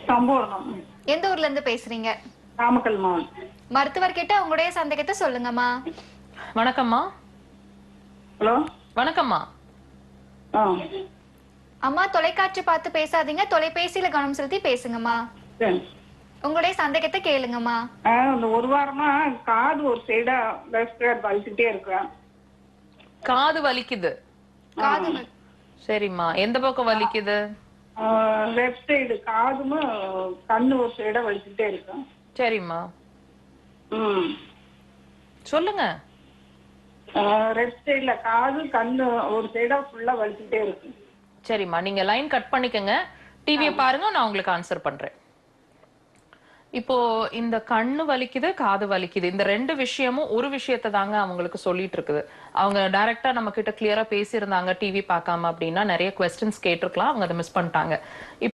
சம்பூர்ணம். எந்த ஊர்ல இருந்து பேசுறீங்க? நாமக்கல் மாவட்டம். மருத்துவர் கிட்ட உங்களுடைய சந்தேகத்தை சொல்லுங்கம்மா. வணக்கம்மா. ஹலோ. வணக்கம்மா. ஆ. அம்மா, தொலைக்காட்சி பார்த்து பேசாதீங்க, தொலைபேசியில கவனம் செலுத்தி பேசுங்கம்மா. சரி. உங்களுடைய சந்தேகத்தை கேளுங்கம்மா. இந்த ஒரு வாரமா காது ஒரு சைடா லெஃப்ட் சைடு வலிச்சுட்டே இருக்கேன். காது வலிக்குது. காது சரிம்மா, எந்த பக்கம் வலிக்குது? லெஃப்ட் சைடு காதும் கண்ணு ஒரு சைடா வலிச்சுட்டே இருக்கேன். சரிம்மா, ம். சொல்லுங்க. லெஃப்ட் சைடுல காது கண்ணு ஒரு சைடா ஃபுல்லா வலிச்சுட்டே இருக்கு. சரிம்மா, நீங்க லைன் கட் பண்ணிக்கங்க, டிவியை பாருங்க, நான் உங்களுக்கு ஆன்சர் பண்றேன். இப்போ இந்த கண்ணு வலிக்குது, காது வலிக்குது, இந்த ரெண்டு விஷயமும் ஒரு விஷயத்தை தாங்க அவங்களுக்கு சொல்லிட்டு இருக்குது. அவங்க டைரக்டா நம்ம கிட்ட கிளியரா பேசியிருந்தாங்க டிவி பார்க்காம அப்படின்னா நிறைய கொஸ்டின்ஸ் கேட்டிருக்கலாம், அவங்க அதை மிஸ் பண்ணிட்டாங்க.